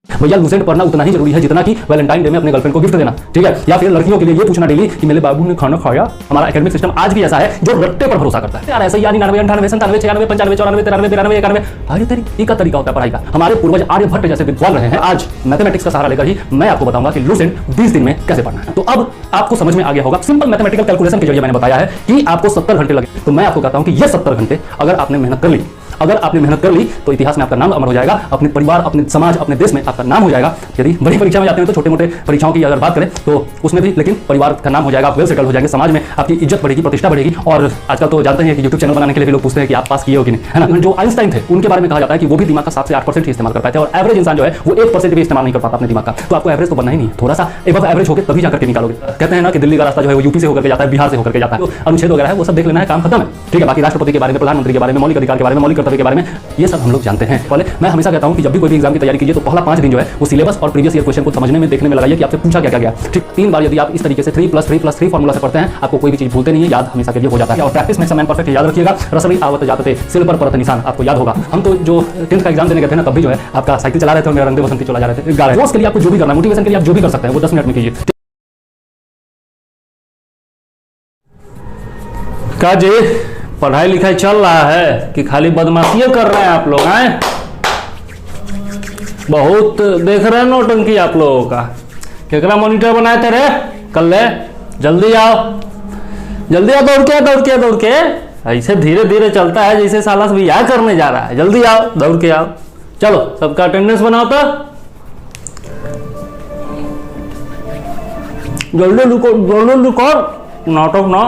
भैया लूसेंट पढ़ना उतना ही जरूरी है जितना कि वैलेंटाइन डे में अपने गर्लफ्रेंड को गिफ्ट देना, ठीक है। या फिर लड़कियों के लिए ये पूछना डेली कि मेरे बाबू ने खाना खाया। हमारा एकेडमिक सिस्टम आज भी ऐसा है जो रट्टे पर भरोसा करता है यार। ऐसा यानी 99 98 97 96 95 94 93 91। अरे तेरी ये का तरीका होता है पढ़ाई का। हमारे पूर्वज आर्यभट्ट जैसे विद्वान रहे हैं। आज मैथमेटिक्स का सहारा लेकर ही मैं आपको बताऊंगा कि लूसेंट 20 दिन में कैसे पढ़ना है। तो अब आपको समझ में आ गया होगा। सिंपल मैथमेटिकल कैलकुलेशन के जरिए मैंने बताया है कि आपको 70 घंटे लगे। तो मैं आपको कहता हूं कि ये 70 घंटे अगर आपने मेहनत कर ली तो इतिहास में आपका नाम अमर हो जाएगा। अपने परिवार, अपने समाज, अपने देश में आपका नाम हो जाएगा। यदि बड़ी परीक्षा में जाते हैं तो छोटे मोटे परीक्षाओं की अगर बात करें तो उसमें भी, लेकिन परिवार का नाम हो जाएगा, आप वेल सेटल हो जाएंगे, समाज में आपकी इज्जत बढ़ेगी, प्रतिष्ठा बढ़ेगी। और आजकल तो जानते हैं कि यूट्यूब चैनल बनाने के लिए भी लोग पूछते हैं कि आप पास किए हो कि नहीं, है ना। जो आइंस्टाइन थे उनके बारे में कहा जाता है कि वो भी दिमाग का 7 से 8% ही इस्तेमाल कर पाते हैं और एवरेज इंसान जो है वो 1% भी इस्तेमाल नहीं कर पाता अपने दिमाग का। तो आपको एवरेज तो बनना ही नहीं, थोड़ा सा एबव एवरेज होकर तभी जाकर के निकालोगे। कहते हैं ना कि दिल्ली का रास्ता जो है वो यूपी से होकर के जाता है, बिहार से होकर के जाता है। तो अनुच्छेद वगैरह है वो सब देख लेना है, काम खत्म है, ठीक है। बाकी राष्ट्रपति के बारे में, प्रधानमंत्री के बारे में, मौलिक अधिकार के बारे में, मौलिक कर्तव्य के बारे में, ये सब हम लोग जानते हैं। पहले मैं हमेशा कहता हूं कि जब भी कोई भी एग्जाम की तैयारी कीजिए तो पहला 5 दिन जो है वो सिलेबस और प्रीवियस ईयर क्वेश्चन को समझने में, देखने में लगाइए कि आपसे पूछा क्या गया। ठीक 3 बार यदि आप इस तरीके से 3+3+3 फॉर्मूला से पढ़ते हैं, आपको कोई भी चीज भूलते नहीं है, याद हमेशा के लिए हो जाता है। और प्रैक्टिस में मैन परफेक्ट याद रखिएगा। रसरी आवत जाते सिल पर परत निशान आपको याद होगा। हम तो जो 10th का एग्जाम देने गए थे ना, तब भी जो है आपका साइकिल चला रहे थे और मेरा रंग दे बसंती चला जा रहे थे, गा रहे थे। उसके लिए आपको जो भी करना है, मोटिवेशन के लिए आप जो भी कर सकते हैं वो 10 मिनट में कीजिए। का जी पढ़ाई लिखाई चल रहा है कि खाली बदमाशियां कर रहे हैं आप लोग हैं? बहुत देख रहे हैं नौटंकी आप लोगों का। केकरा मॉनिटर बनाए थे रे कल ले? जल्दी आओ दौड़ के ऐसे धीरे धीरे चलता है जैसे साला बियाह करने जा रहा है। जल्दी आओ, दौड़ के आओ। चलो सबका अटेंडेंस बनाओ तो जल्दी रुको नाटक ना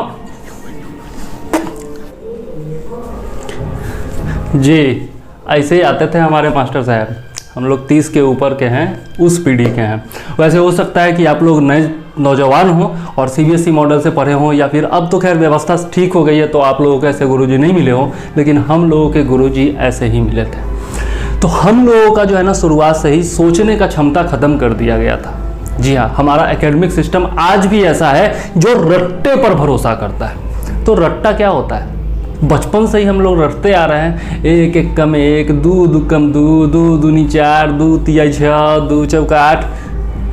जी। ऐसे ही आते थे हमारे मास्टर साहब। हम लोग 30 के ऊपर के हैं, उस पीढ़ी के हैं। वैसे हो सकता है कि आप लोग नए नौजवान हो और सीबीएसई मॉडल से पढ़े हों, या फिर अब तो खैर व्यवस्था ठीक हो गई है तो आप लोगों को ऐसे गुरुजी नहीं मिले हों, लेकिन हम लोगों के गुरुजी ऐसे ही मिले थे। तो हम लोगों का जो है ना शुरुआत से ही सोचने का क्षमता खत्म कर दिया गया था। जी हाँ, हमारा एकेडमिक सिस्टम आज भी ऐसा है जो रट्टे पर भरोसा करता है। तो रट्टा क्या होता है? बचपन से ही हम लोग रटते आ रहे हैं। 1 1 कम 1, 2 2 कम 2, 2 दूनी 4, 2 3 6, 2 चौका 8,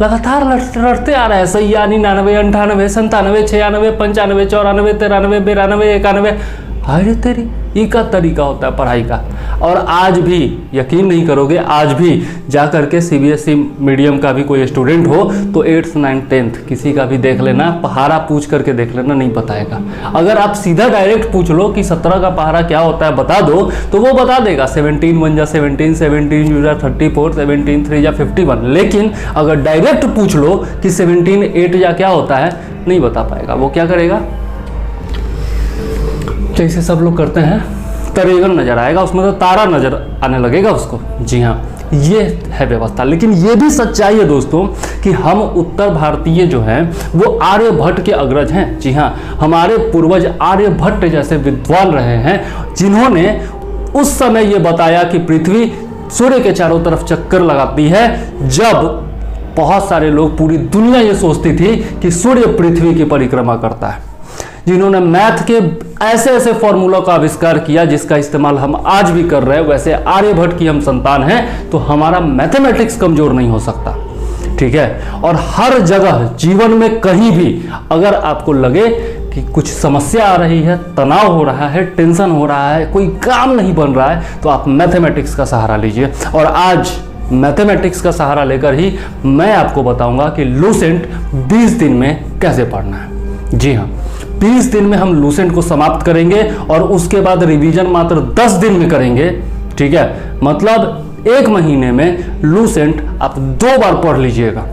लगातार रटते आ रहे हैं। 97 98 98 97 96 95 94 93 92 91। अरे तेरी ये का तरीका होता है पढ़ाई का। और आज भी यकीन नहीं करोगे, आज भी जा करके सीबीएसई मीडियम का भी कोई स्टूडेंट हो तो 8th 9th 10th किसी का भी देख लेना, पहाड़ा पूछ करके देख लेना, नहीं बताएगा। अगर आप सीधा डायरेक्ट पूछ लो कि 17 का पहाड़ा क्या होता है बता दो तो वो बता देगा 17 1 जा 17, 17 2 जा 34, 17 3 जा 51। लेकिन अगर डायरेक्ट पूछ लो कि 17 8 जा क्या होता है, नहीं बता पाएगा। वो क्या करेगा? जैसे सब लोग करते हैं तरेगन नजर आएगा, उसमें तो तारा नजर आने लगेगा उसको। जी हाँ, ये है व्यवस्था। लेकिन ये भी सच्चाई है दोस्तों कि हम उत्तर भारतीय जो हैं वो आर्यभट्ट के अग्रज हैं। जी हाँ, हमारे पूर्वज आर्यभट्ट जैसे विद्वान रहे हैं जिन्होंने उस समय ये बताया कि पृथ्वी सूर्य के चारों तरफ चक्कर लगाती है, जब बहुत सारे लोग, पूरी दुनिया ये सोचती थी कि सूर्य पृथ्वी की परिक्रमा करता है। जिन्होंने मैथ के ऐसे ऐसे फॉर्मूला का आविष्कार किया जिसका इस्तेमाल हम आज भी कर रहे हैं। वैसे आर्यभट्ट की हम संतान हैं तो हमारा मैथमेटिक्स कमजोर नहीं हो सकता, ठीक है। और हर जगह जीवन में कहीं भी अगर आपको लगे कि कुछ समस्या आ रही है, तनाव हो रहा है, टेंशन हो रहा है, कोई काम नहीं बन रहा है, तो आप मैथमेटिक्स का सहारा लीजिए। और आज मैथमेटिक्स का सहारा लेकर ही मैं आपको बताऊंगा कि लूसेंट 20 दिन में कैसे पढ़ना है। जी हाँ, 20 दिन में हम लूसेंट को समाप्त करेंगे और उसके बाद रिवीजन मात्र 10 दिन में करेंगे, ठीक है। मतलब 1 महीने में लूसेंट आप 2 बार पढ़ लीजिएगा।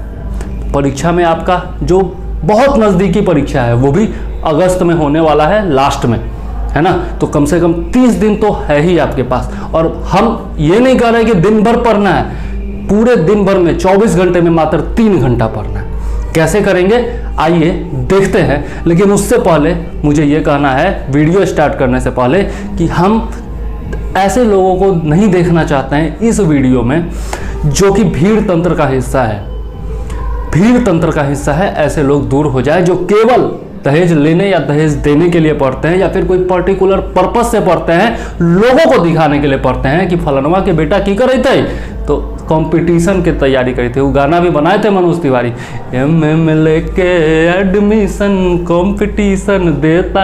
परीक्षा में आपका जो बहुत नज़दीकी परीक्षा है वो भी अगस्त में होने वाला है, लास्ट में, है ना। तो कम से कम 30 दिन तो है ही आपके पास। और हम ये नहीं कह रहे कि दिन भर पढ़ना है, पूरे दिन भर में 24 घंटे में मात्र 3 घंटा पढ़ना है। कैसे करेंगे आइए देखते हैं। लेकिन उससे पहले मुझे ये कहना है, वीडियो स्टार्ट करने से पहले, कि हम ऐसे लोगों को नहीं देखना चाहते हैं इस वीडियो में जो कि भीड़ तंत्र का हिस्सा है। भीड़ तंत्र का हिस्सा है, ऐसे लोग दूर हो जाए जो केवल दहेज लेने या दहेज देने के लिए पढ़ते हैं, या फिर कोई पर्टिकुलर पर्पस से पढ़ते हैं, लोगों को दिखाने के लिए पढ़ते हैं कि फलनवा के बेटा की करे थे। तो कंपटीशन की तैयारी करी थी। वो गाना भी बनाए थे मनोज तिवारी, MM लेके एडमिशन कंपटीशन देता।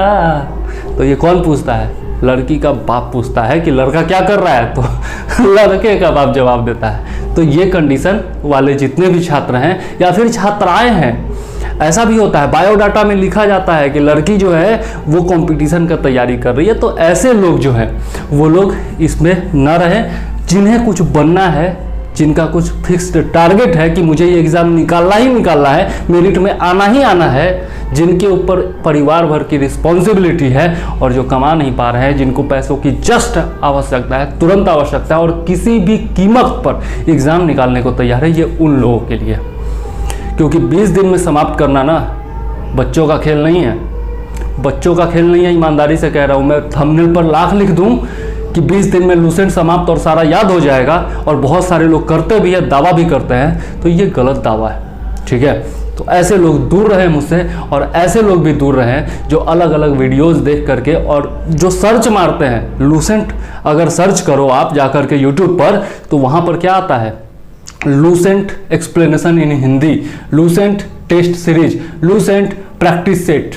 तो ये कौन पूछता है? लड़की का बाप पूछता है कि लड़का क्या कर रहा है, तो लड़के का बाप जवाब देता है। तो ये कंडीशन वाले जितने भी छात्र हैं या फिर छात्राएं हैं, ऐसा भी होता है बायोडाटा में लिखा जाता है कि लड़की जो है वो कंपटीशन का तैयारी कर रही है। तो ऐसे लोग जो हैं वो लोग इसमें न रहें। जिन्हें कुछ बनना है, जिनका कुछ फिक्स्ड टारगेट है कि मुझे ये एग्ज़ाम निकालना ही निकालना है, मेरिट में आना ही आना है, जिनके ऊपर परिवार भर की रिस्पॉन्सिबिलिटी है और जो कमा नहीं पा रहे हैं, जिनको पैसों की जस्ट आवश्यकता है, तुरंत आवश्यकता है और किसी भी कीमत पर एग्ज़ाम निकालने को तैयार है, ये उन लोगों के लिए। क्योंकि 20 दिन में समाप्त करना ना बच्चों का खेल नहीं है, बच्चों का खेल नहीं है। ईमानदारी से कह रहा हूँ, मैं थंबनेल पर लाख लिख दूँ कि 20 दिन में लूसेंट समाप्त और सारा याद हो जाएगा, और बहुत सारे लोग करते भी है, दावा भी करते हैं, तो ये गलत दावा है। ठीक है, तो ऐसे लोग दूर रहें मुझसे, और ऐसे लोग भी दूर रहें जो अलग अलग वीडियोस देख करके और जो सर्च मारते हैं। लूसेंट अगर सर्च करो आप जाकर के यूट्यूब पर, तो वहाँ पर क्या आता है? Lucent explanation in Hindi, Lucent test series, Lucent practice set.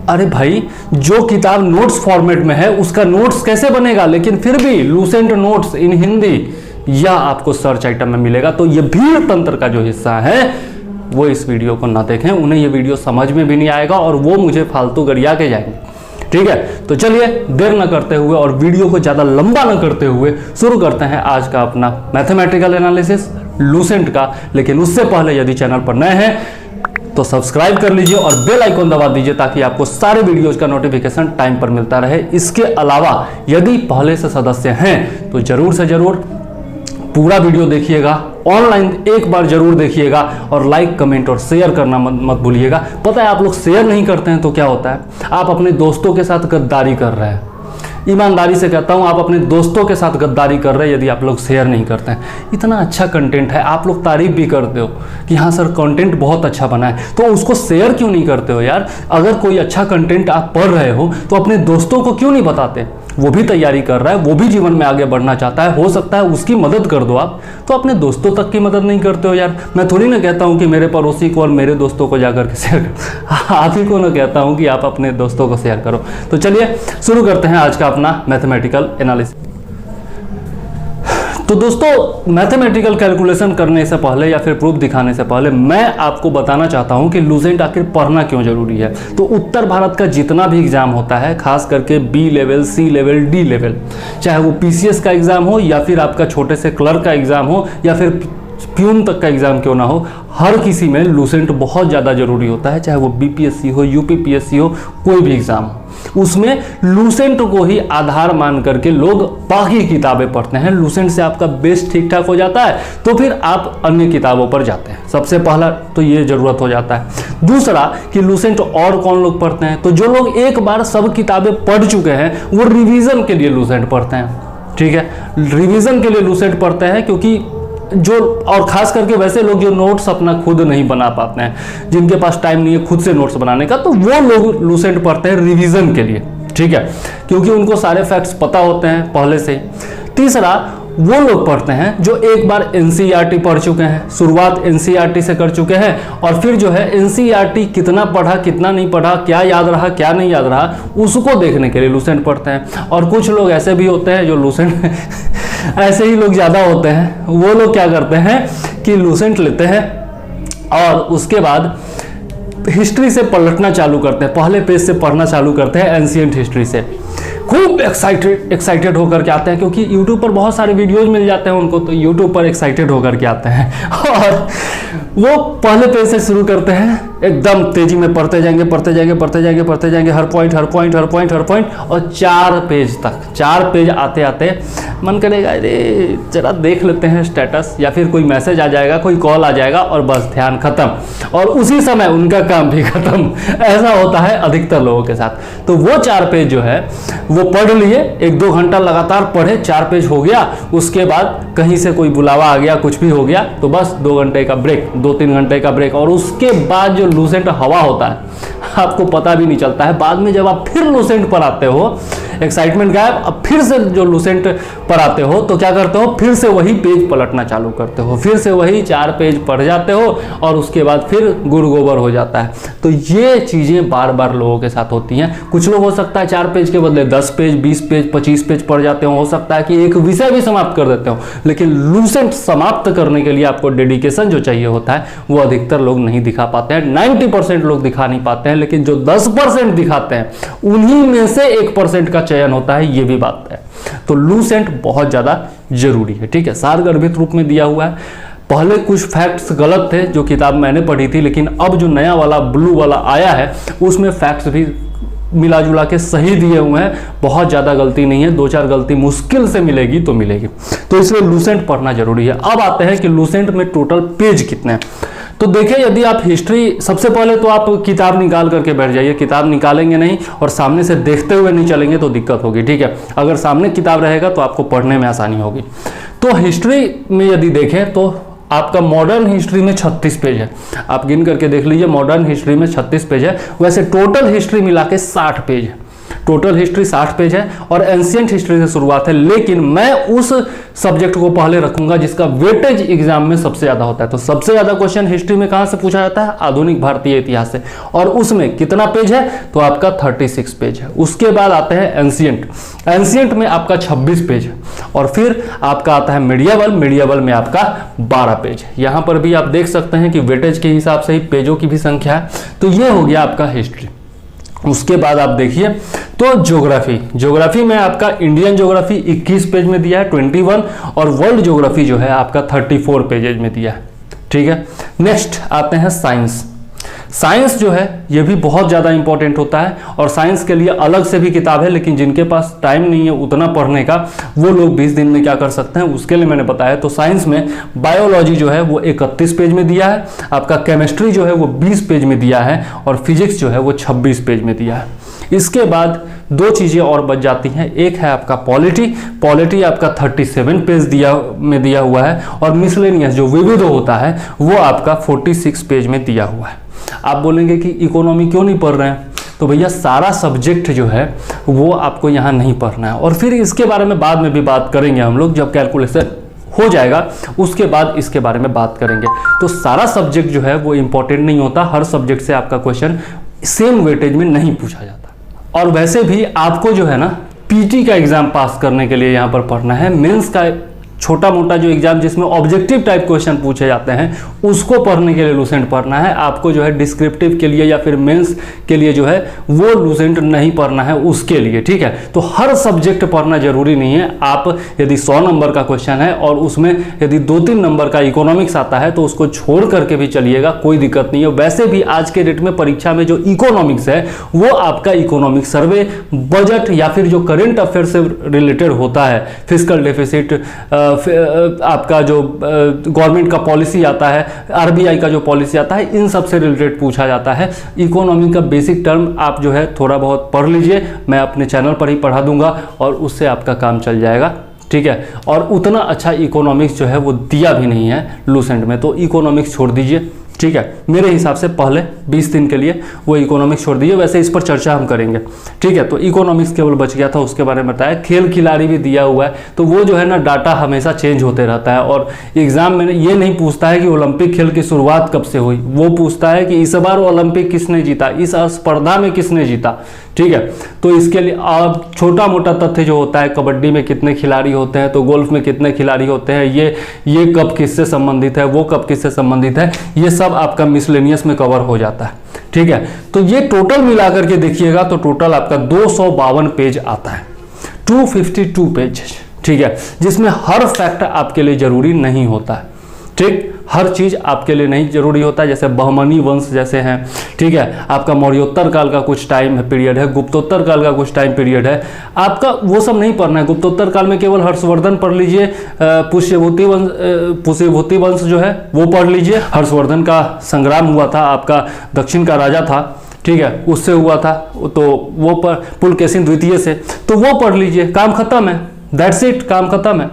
अरे भाई, जो किताब नोट्स फॉर्मेट में है उसका नोट्स कैसे बनेगा? लेकिन फिर भी लूसेंट नोट्स इन हिंदी यह आपको सर्च आइटम में मिलेगा। तो ये भीड़ तंत्र का जो हिस्सा है वो इस वीडियो को ना देखें, उन्हें ये वीडियो समझ में भी नहीं आएगा और वो मुझे फालतू गरिया के जाएंगे। ठीक है, तो चलिए देर न करते हुए और वीडियो को ज़्यादा लंबा न करते हुए शुरू करते हैं आज का अपना मैथमेटिकल एनालिसिस लूसेंट का। लेकिन उससे पहले यदि चैनल पर नए हैं तो सब्सक्राइब कर लीजिए और बेल आइकन दबा दीजिए ताकि आपको सारे वीडियोज का नोटिफिकेशन टाइम पर मिलता रहे। इसके अलावा यदि पहले से सदस्य हैं तो जरूर से जरूर पूरा वीडियो देखिएगा, ऑनलाइन एक बार जरूर देखिएगा और लाइक कमेंट और शेयर करना मत भूलिएगा। पता है आप लोग शेयर नहीं करते हैं तो क्या होता है? आप अपने दोस्तों के साथ गद्दारी कर रहे हैं। ईमानदारी से कहता हूँ, आप अपने दोस्तों के साथ गद्दारी कर रहे हैं यदि आप लोग शेयर नहीं करते हैं। इतना अच्छा कंटेंट है, आप लोग तारीफ भी करते हो कि हाँ सर कंटेंट बहुत अच्छा बना है, तो उसको शेयर क्यों नहीं करते हो यार? अगर कोई अच्छा कंटेंट आप पढ़ रहे हो तो अपने दोस्तों को क्यों नहीं बताते? वो भी तैयारी कर रहा है, वो भी जीवन में आगे बढ़ना चाहता है, हो सकता है उसकी मदद कर दो आप, तो अपने दोस्तों तक की मदद नहीं करते हो यार। मैं थोड़ी ना कहता हूँ कि मेरे पड़ोसी को और मेरे दोस्तों को जाकर के शेयर करो, आप ही को ना कहता हूँ कि आप अपने दोस्तों को शेयर करो। तो चलिए शुरू करते हैं आज का अपना मैथमेटिकल एनालिसिस। तो दोस्तों, मैथमेटिकल कैलकुलेशन करने से पहले या फिर प्रूफ दिखाने से पहले मैं आपको बताना चाहता हूं कि लूसेंट आखिर पढ़ना क्यों जरूरी है। तो उत्तर भारत का जितना भी एग्जाम होता है, खास करके बी लेवल, सी लेवल, डी लेवल, चाहे वो PCS का एग्जाम हो या फिर आपका छोटे से क्लर्क का एग्जाम हो या फिर प्यून तक का एग्जाम क्यों ना हो, हर किसी में लूसेंट बहुत ज़्यादा जरूरी होता है। चाहे वो BPSC हो, UPPSC हो, कोई भी एग्जाम हो, उसमें लूसेंट को ही आधार मान करके लोग बाकी किताबें पढ़ते हैं। लूसेंट से आपका बेस ठीक ठाक हो जाता है तो फिर आप अन्य किताबों पर जाते हैं। सबसे पहला तो ये जरूरत हो जाता है। दूसरा कि लूसेंट और कौन लोग पढ़ते हैं? तो जो लोग एक बार सब किताबें पढ़ चुके हैं वो रिवीजन के लिए लूसेंट पढ़ते हैं। ठीक है, रिवीजन के लिए लूसेंट पढ़ते हैं, क्योंकि जो और खास करके वैसे लोग जो नोट्स अपना खुद नहीं बना पाते हैं, जिनके पास टाइम नहीं है खुद से नोट्स बनाने का, तो वो लोग लूसेंट पढ़ते हैं रिवीजन के लिए। ठीक है, क्योंकि उनको सारे फैक्ट्स पता होते हैं पहले से ही। तीसरा, वो लोग पढ़ते हैं जो एक बार NCERT पढ़ चुके हैं, शुरुआत NCERT से कर चुके हैं और फिर जो है NCERT कितना पढ़ा, कितना नहीं पढ़ा, क्या याद रहा, क्या नहीं याद रहा, उसको देखने के लिए लूसेंट पढ़ते हैं। और कुछ लोग ऐसे भी होते हैं जो लूसेंट ऐसे ही लोग ज़्यादा होते हैं, वो लोग क्या करते हैं कि लूसेंट लेते हैं और उसके बाद हिस्ट्री से पलटना चालू करते हैं, पहले पेज से पढ़ना चालू करते हैं, एंशिएंट हिस्ट्री से खूब एक्साइटेड होकर के आते हैं, क्योंकि यूट्यूब पर बहुत सारे वीडियोज मिल जाते हैं उनको, तो यूट्यूब पर एक्साइटेड होकर के आते हैं और वो पहले पेज से शुरू करते हैं, एकदम तेजी में पढ़ते जाएंगे हर पॉइंट और 4 पेज तक, 4 पेज आते आते मन करेगा अरे जरा देख लेते हैं स्टेटस, या फिर कोई मैसेज आ जाएगा, कोई कॉल आ जाएगा और बस ध्यान खत्म, और उसी समय उनका काम भी खत्म। ऐसा होता है अधिकतर लोगों के साथ। तो वो 4 पेज जो है वो पढ़ लिए, 1-2 घंटा लगातार पढ़े, 4 पेज हो गया, उसके बाद कहीं से कोई बुलावा आ गया, कुछ भी हो गया, तो बस 2 घंटे का ब्रेक, 2-3 घंटे का ब्रेक, और उसके बाद जो लूसेंट हवा होता है, आपको पता भी नहीं चलता है। बाद में जब आप फिर लूसेंट पर आते हो, एक्साइटमेंट गायब, अब फिर से जो लूसेंट पर आते हो तो क्या करते हो, फिर से वही पेज पलटना चालू करते हो, फिर से वही 4 पेज पढ़ जाते हो और उसके बाद फिर गुड़ गोबर हो जाता है। तो ये चीज़ें बार बार लोगों के साथ होती हैं। कुछ लोग हो सकता है 4 पेज के बदले 10 पेज, 20 पेज, 25 पेज पढ़ जाते हो सकता है कि एक विषय भी समाप्त कर देते हो। लेकिन लूसेंट समाप्त करने के लिए आपको डेडिकेशन जो चाहिए होता है वो अधिकतर लोग नहीं दिखा पाते हैं। 90% लोग दिखा नहीं पाते हैं, लेकिन जो 10% दिखाते हैं उन्हीं में से 1% का चयन होता है, ये भी बात है। तो लूसेंट बहुत ज्यादा जरूरी है, ठीक है। सारगर्भित रूप में दिया हुआ है। पहले कुछ फैक्ट्स गलत थे जो किताब मैंने पढ़ी थी, लेकिन अब जो नया वाला ब्लू वाला आया है उसमें फैक्ट्स भी मिला जुला के सही दिए हुए हैं। बहुत ज़्यादा गलती नहीं है, 2-4 गलती मुश्किल से मिलेगी तो मिलेगी। तो इसलिए लूसेंट पढ़ना जरूरी है। अब आते हैं कि लूसेंट में टोटल पेज कितने हैं। तो देखिए, यदि आप हिस्ट्री, सबसे पहले तो आप किताब निकाल करके बैठ जाइए। किताब निकालेंगे नहीं और सामने से देखते हुए नहीं चलेंगे तो दिक्कत होगी, ठीक है। अगर सामने किताब रहेगा तो आपको पढ़ने में आसानी होगी। तो हिस्ट्री में यदि देखें तो आपका मॉडर्न हिस्ट्री में 36 पेज है। आप गिन करके देख लीजिए, मॉडर्न हिस्ट्री में 36 पेज है। वैसे टोटल हिस्ट्री मिला के 60 पेज है। टोटल हिस्ट्री 60 पेज है और एंशिएंट हिस्ट्री से शुरुआत है। लेकिन मैं उस सब्जेक्ट को पहले रखूंगा जिसका वेटेज एग्जाम में सबसे ज्यादा होता है। तो सबसे ज्यादा क्वेश्चन हिस्ट्री में कहां से पूछा जाता है, आधुनिक भारतीय इतिहास से। और उसमें कितना पेज है, तो आपका 36 पेज है। उसके बाद आते हैं एंशिएंट। एंशिएंट में आपका 26 पेज है। और फिर आपका आता है मीडिएवल। मीडिएवल में आपका 12 पेज है। यहां पर भी आप देख सकते हैं कि वेटेज के हिसाब से ही पेजों की भी संख्या है। तो ये हो गया आपका हिस्ट्री। उसके बाद आप देखिए तो ज्योग्राफी। ज्योग्राफी में आपका इंडियन ज्योग्राफी 21 पेज में दिया है 21, और वर्ल्ड ज्योग्राफी जो है आपका 34 पेजेज में दिया है, ठीक है। नेक्स्ट आते हैं साइंस। साइंस जो है ये भी बहुत ज़्यादा इंपॉर्टेंट होता है और साइंस के लिए अलग से भी किताब है। लेकिन जिनके पास टाइम नहीं है उतना पढ़ने का, वो लोग 20 दिन में क्या कर सकते हैं उसके लिए मैंने बताया। तो साइंस में बायोलॉजी जो है वो 31 पेज में दिया है। आपका केमिस्ट्री जो है वो 20 पेज में दिया है और फिजिक्स जो है वो 26 पेज में दिया है। इसके बाद 2 चीज़ें और बच जाती हैं। एक है आपका पॉलिटी। पॉलिटी आपका 37 पेज दिया हुआ है और मिसलेनियस जो विविध होता है वो आपका 46 पेज में दिया हुआ है। आप बोलेंगे कि इकोनॉमी क्यों नहीं पढ़ रहे हैं, तो भैया सारा सब्जेक्ट जो है वो आपको यहाँ नहीं पढ़ना है। और फिर इसके बारे में बाद में भी बात करेंगे हम लोग, जब कैलकुलेशन हो जाएगा उसके बाद इसके बारे में बात करेंगे। तो सारा सब्जेक्ट जो है वो इंपॉर्टेंट नहीं होता। हर सब्जेक्ट से आपका क्वेश्चन सेम वेटेज में नहीं पूछा जाता। और वैसे भी आपको जो है ना पीटी का एग्जाम पास करने के लिए यहाँ पर पढ़ना है। मेंस का छोटा मोटा जो एग्जाम जिसमें ऑब्जेक्टिव टाइप क्वेश्चन पूछे जाते हैं उसको पढ़ने के लिए लूसेंट पढ़ना है। आपको जो है डिस्क्रिप्टिव के लिए या फिर मेंस के लिए जो है वो लूसेंट नहीं पढ़ना है उसके लिए, ठीक है। तो हर सब्जेक्ट पढ़ना जरूरी नहीं है। आप यदि 100 नंबर का क्वेश्चन है और उसमें यदि 2-3 नंबर का इकोनॉमिक्स आता है तो उसको छोड़ करके भी चलिएगा, कोई दिक्कत नहीं है। वैसे भी आज के डेट में परीक्षा में जो इकोनॉमिक्स है वो आपका इकोनॉमिक सर्वे, बजट या फिर जो करेंट अफेयर से रिलेटेड होता है, फिस्कल डेफिसिट, आपका जो गवर्नमेंट का पॉलिसी आता है, आरबीआई का जो पॉलिसी आता है, इन सब से रिलेटेड पूछा जाता है। इकोनॉमी का बेसिक टर्म आप जो है थोड़ा बहुत पढ़ लीजिए, मैं अपने चैनल पर ही पढ़ा दूंगा और उससे आपका काम चल जाएगा, ठीक है। और उतना अच्छा इकोनॉमिक्स जो है वो दिया भी नहीं है लूसेंट में, तो इकोनॉमिक्स छोड़ दीजिए, ठीक है। मेरे हिसाब से पहले 20 दिन के लिए वो इकोनॉमिक्स छोड़ दीजिए। वैसे इस पर चर्चा हम करेंगे, ठीक है। तो इकोनॉमिक्स केवल बच गया था, उसके बारे में बताया। खेल खिलाड़ी भी दिया हुआ है, तो वो जो है ना डाटा हमेशा चेंज होते रहता है और एग्जाम में ये नहीं पूछता है कि ओलंपिक खेल की शुरुआत कब से हुई, वो पूछता है कि इस बार ओलंपिक किसने जीता, इस स्पर्धा में किसने जीता, ठीक है। तो इसके लिए आप छोटा मोटा तथ्य जो होता है, कबड्डी में कितने खिलाड़ी होते हैं, तो गोल्फ में कितने खिलाड़ी होते हैं, ये कब किससे संबंधित है, वो कब किससे संबंधित है, ये सब आपका मिसलेनियस में कवर हो जाता है, ठीक है। तो ये टोटल मिलाकर के देखिएगा तो टोटल आपका 252 पेज आता है, 252 पेज, ठीक है, जिसमें हर फैक्ट आपके लिए जरूरी नहीं होता है, ठीक। हर चीज आपके लिए नहीं जरूरी होता है। जैसे बहमनी वंश जैसे हैं, ठीक है, आपका मौर्योत्तर काल का कुछ टाइम पीरियड है, गुप्तोत्तर काल का कुछ टाइम पीरियड है, आपका वो सब नहीं पढ़ना है। गुप्तोत्तर काल में केवल हर्षवर्धन पढ़ लीजिए, पुष्यभूति वंश जो है वो पढ़ लीजिए। हर्षवर्धन का संग्राम हुआ था, आपका दक्षिण का राजा था, ठीक है, उससे हुआ था, तो वो पुलकेशिन द्वितीय से, तो वो पढ़ लीजिए, काम खत्म है, दैट्स इट, काम खत्म है।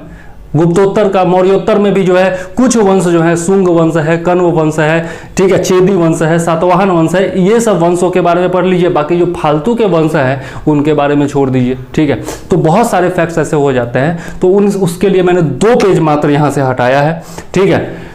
गुप्तोत्तर का, मौर्योत्तर में भी जो है कुछ वंश जो है, शुंग वंश है, कण्व वंश है, ठीक है, चेदी वंश है, सातवाहन वंश है, ये सब वंशों के बारे में पढ़ लीजिए। बाकी जो फालतू के वंश है उनके बारे में छोड़ दीजिए, ठीक है। तो बहुत सारे फैक्ट्स ऐसे हो जाते हैं, तो उसके लिए मैंने 2 पेज मात्र यहाँ से हटाया है, ठीक है।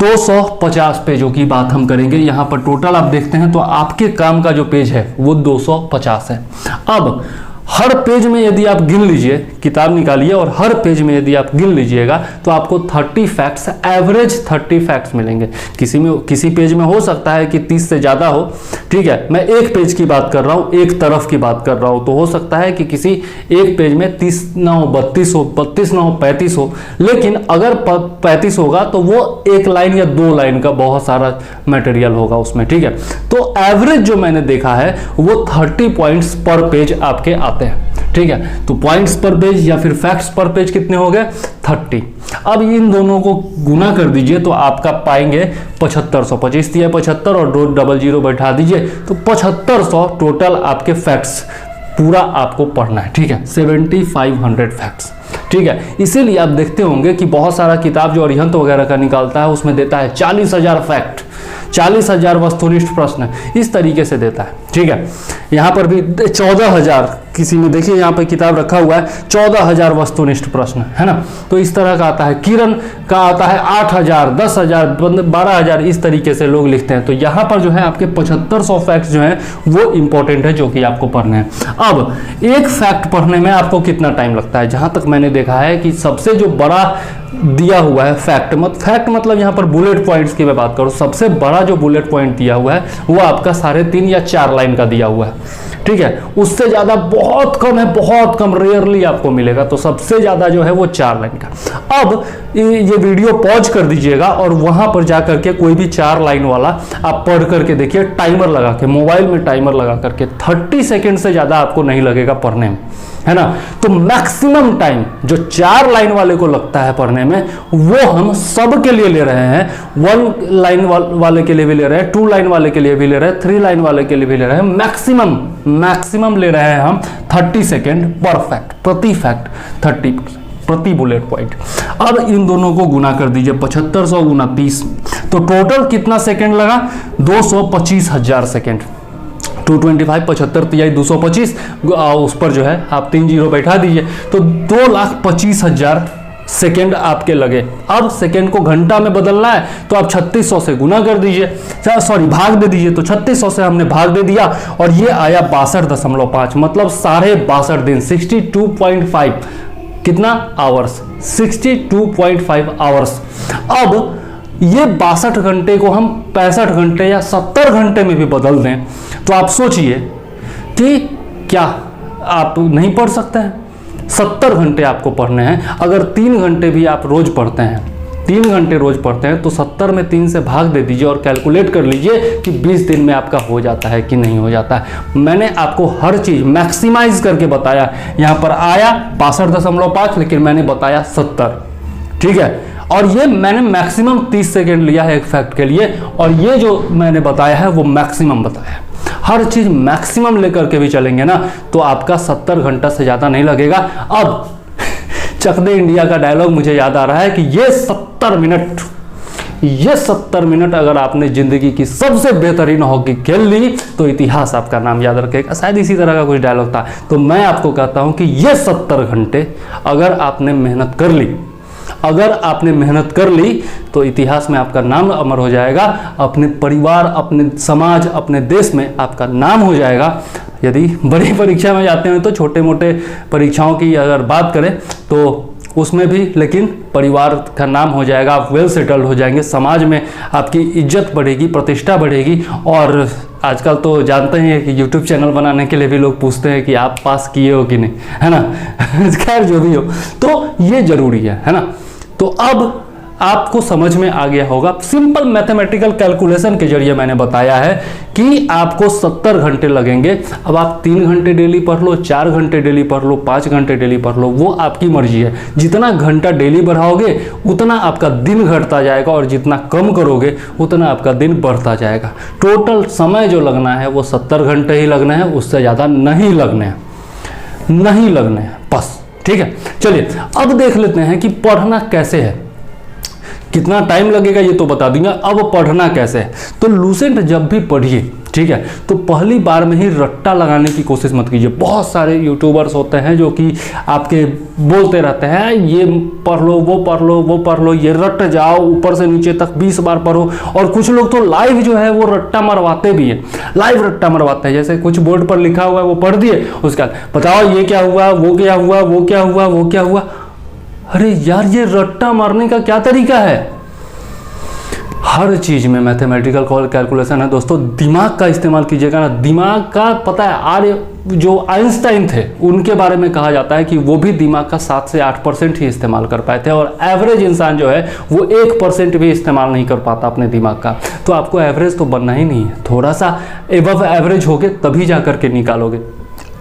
250 पेजों की बात हम करेंगे यहाँ पर। टोटल आप देखते हैं तो आपके काम का जो पेज है वो 250 है। अब हर पेज में यदि आप गिन लीजिए, किताब निकालिए और हर पेज में यदि आप गिन लीजिएगा तो आपको 30 फैक्ट्स, एवरेज 30 फैक्ट्स मिलेंगे। किसी पेज में हो सकता है कि 30 से ज़्यादा हो, ठीक है। मैं एक पेज की बात कर रहा हूँ, एक तरफ की बात कर रहा हूँ, तो हो सकता है कि किसी एक पेज में 30 ना हो 32 हो, 32 ना हो 35 हो, लेकिन अगर 35 होगा तो वो 1 लाइन या 2 लाइन का बहुत सारा मटेरियल होगा उसमें, ठीक है। तो एवरेज जो मैंने देखा है वो 30 पॉइंट्स पर पेज आपके आते हैं, ठीक है। तो पॉइंट्स पर पेज या फिर फैक्ट्स पर पेज कितने हो गए? 30। अब इन दोनों को गुना कर दीजिए तो आपका पाएंगे 7500। 25 दिया 75 और 200 बैठा दीजिए तो 7500 टोटल आपके फैक्ट्स पूरा आपको पढ़ना है, ठीक है। 7500 फैक्ट्स, ठीक है। इसीलिए आप देखते होंगे कि बहुत सारा किताब जो अरिहंत वगैरह का निकालता है उसमें देता है 40,000 फैक्ट, 40,000 वस्तुनिष्ठ प्रश्न, इस तरीके से देता है, ठीक है। यहाँ पर भी 14,000 किसी में देखिए यहाँ पर किताब रखा हुआ है 14,000 वस्तुनिष्ठ प्रश्न, है ना। तो इस तरह का आता है। किरण का आता है 8,000, 10,000, 12,000, इस तरीके से लोग लिखते हैं। तो यहाँ पर जो है आपके 7500 फैक्ट्स जो हैं वो इंपॉर्टेंट है जो कि आपको पढ़ने हैं। अब एक फैक्ट पढ़ने में आपको कितना टाइम लगता है? जहाँ तक मैंने देखा है कि सबसे जो बड़ा दिया हुआ है फैक्ट मतलब यहाँ पर बुलेट पॉइंट्स की मैं बात करूँ, सबसे बड़ा जो बुलेट पॉइंट दिया हुआ है वो आपका 3.5 या 4 लाइन का दिया हुआ है, ठीक है। उससे ज़्यादा बहुत कम है, बहुत कम, रेयरली आपको मिलेगा। तो सबसे ज़्यादा जो है वो 4 लाइन का। अब ये वीडियो पॉज कर दीजिएगा और वहाँ पर जा करके कोई भी 4 लाइन वाला आप पढ़ करके देखिए, टाइमर लगा के, मोबाइल में टाइमर लगा करके। 30 सेकेंड से ज़्यादा आपको नहीं लगेगा पढ़ने में, है ना। तो मैक्सिमम टाइम जो 4 लाइन वाले को लगता है पढ़ने में वो हम सब के लिए ले रहे हैं। 1 लाइन वाले के लिए भी ले रहे हैं, 2 लाइन वाले के लिए भी ले रहे हैं, 3 लाइन वाले के लिए भी ले रहे हैं। मैक्सिमम ले रहे हैं हम 30 सेकेंड पर फैक्ट, प्रति फैक्ट 30 प्रति बुलेट पॉइंट। अब इन दोनों को गुना कर दीजिए, 7500 गुना 30, तो टोटल कितना सेकेंड लगा? 225,000 सेकेंड। 225 75 तिहाई 225, उस पर जो है आप 3 जीरो बैठा दीजिए तो 2,25,000 सेकेंड आपके लगे। अब सेकेंड को घंटा में बदलना है तो आप 3600 से गुना कर दीजिए, भाग दे दीजिए। तो 3600 से हमने भाग दे दिया और ये आया 62.5, मतलब 62.5 दिन, 62.5 कितना आवर्स, 62.5 आवर्स। अब ये 62 घंटे को हम 65 घंटे या 70 घंटे में भी बदल दें तो आप सोचिए कि क्या आप नहीं पढ़ सकते हैं? 70 घंटे आपको पढ़ने हैं। अगर 3 घंटे भी आप रोज पढ़ते हैं, 3 घंटे रोज पढ़ते हैं तो 70 में 3 से भाग दे दीजिए और कैलकुलेट कर लीजिए कि 20 दिन में आपका हो जाता है कि नहीं हो जाता है। मैंने आपको हर चीज मैक्सिमाइज करके बताया। यहाँ पर आया 62.5 लेकिन मैंने बताया 70, ठीक है। और ये मैंने मैक्सिमम 30 सेकेंड लिया है एक फैक्ट के लिए, और ये जो मैंने बताया है वो मैक्सिमम बताया है। हर चीज मैक्सिमम लेकर के भी चलेंगे ना तो आपका 70 घंटा से ज्यादा नहीं लगेगा। अब चक दे इंडिया का डायलॉग मुझे याद आ रहा है कि ये 70 मिनट अगर आपने जिंदगी की सबसे बेहतरीन हॉकी खेल ली तो इतिहास आपका नाम याद रखेगा। शायद इसी तरह का कुछ डायलॉग था। तो मैं आपको कहता हूं कि ये 70 घंटे अगर आपने मेहनत कर ली, तो इतिहास में आपका नाम अमर हो जाएगा, अपने परिवार, अपने समाज, अपने देश में आपका नाम हो जाएगा। यदि बड़ी परीक्षा में जाते हैं तो छोटे मोटे परीक्षाओं की अगर बात करें तो उसमें भी, लेकिन परिवार का नाम हो जाएगा, आप वेल सेटल्ड हो जाएंगे, समाज में आपकी इज्जत बढ़ेगी, प्रतिष्ठा बढ़ेगी। और आजकल तो जानते हैं कि यूट्यूब चैनल बनाने के लिए भी लोग पूछते हैं कि आप पास किए हो कि नहीं, है ना। खैर जो भी हो, तो ये जरूरी है ना। तो अब आपको समझ में आ गया होगा, सिंपल मैथमेटिकल कैलकुलेशन के जरिए मैंने बताया है कि आपको 70 घंटे लगेंगे। अब आप 3 घंटे डेली पढ़ लो, 4 घंटे डेली पढ़ लो, 5 घंटे डेली पढ़ लो, वो आपकी मर्जी है। जितना घंटा डेली बढ़ाओगे उतना आपका दिन घटता जाएगा और जितना कम करोगे उतना आपका दिन बढ़ता जाएगा। टोटल समय जो लगना है वो 70 घंटे ही लगना है, उससे ज़्यादा नहीं लगने हैं, बस ठीक है, चलिए अब देख लेते हैं कि पढ़ना कैसे है। कितना टाइम लगेगा ये तो बता दूंगा, अब पढ़ना कैसे है। तो लूसेंट जब भी पढ़िए, ठीक है, तो पहली बार में ही रट्टा लगाने की कोशिश मत कीजिए। बहुत सारे यूट्यूबर्स होते हैं जो कि आपके बोलते रहते हैं ये पढ़ लो, वो पढ़ लो, वो पढ़ लो, ये रट जाओ, ऊपर से नीचे तक 20 बार पढ़ो। और कुछ लोग तो लाइव जो है वो रट्टा मरवाते भी हैं, लाइव रट्टा मरवाते हैं। जैसे कुछ बोर्ड पर लिखा हुआ है वो पढ़ दिए, उसके बाद बताओ ये क्या हुआ, वो क्या हुआ, वो क्या हुआ, वो क्या हुआ। अरे यार ये रट्टा मारने का क्या तरीका है। हर चीज में मैथमेटिकल कैलकुलेशन है दोस्तों, दिमाग का इस्तेमाल कीजिएगा ना। दिमाग का पता है, आर्य जो आइंस्टाइन थे उनके बारे में कहा जाता है कि वो भी दिमाग का 7 से 8% ही इस्तेमाल कर पाए थे, और एवरेज इंसान जो है वो 1% भी इस्तेमाल नहीं कर पाता अपने दिमाग का। तो आपको एवरेज तो बनना ही नहीं है, थोड़ा सा एबव एवरेज होगे तभी जा करके निकालोगे।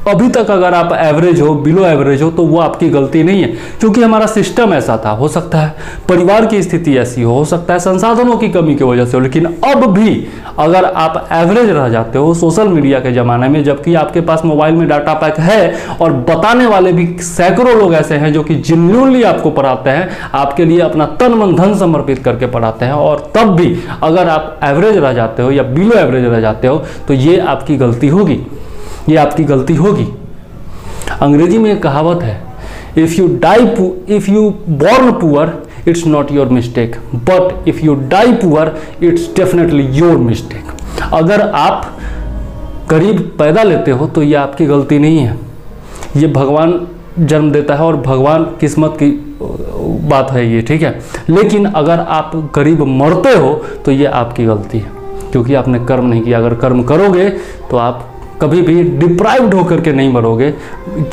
अभी तक अगर आप एवरेज हो, बिलो एवरेज हो, तो वो आपकी गलती नहीं है, क्योंकि हमारा सिस्टम ऐसा था। हो सकता है परिवार की स्थिति ऐसी हो सकता है संसाधनों की कमी की वजह से हो, लेकिन अब भी अगर आप एवरेज रह जाते हो सोशल मीडिया के ज़माने में, जबकि आपके पास मोबाइल में डाटा पैक है और बताने वाले भी सैकड़ों लोग ऐसे हैं जो कि जेन्युइनली आपको पढ़ाते हैं, आपके लिए अपना तन मन धन समर्पित करके पढ़ाते हैं, और तब भी अगर आप एवरेज रह जाते हो या बिलो एवरेज रह जाते हो तो ये आपकी गलती होगी, ये आपकी गलती होगी। अंग्रेजी में एक कहावत है, if you born poor it's not your mistake, but if you die poor it's definitely your mistake. अगर आप गरीब पैदा लेते हो तो ये आपकी गलती नहीं है, ये भगवान जन्म देता है और भगवान किस्मत की बात है ये, ठीक है। लेकिन अगर आप गरीब मरते हो तो ये आपकी गलती है, क्योंकि आपने कर्म नहीं किया। अगर कर्म करोगे तो आप कभी भी डिप्राइव्ड होकर के नहीं मरोगे,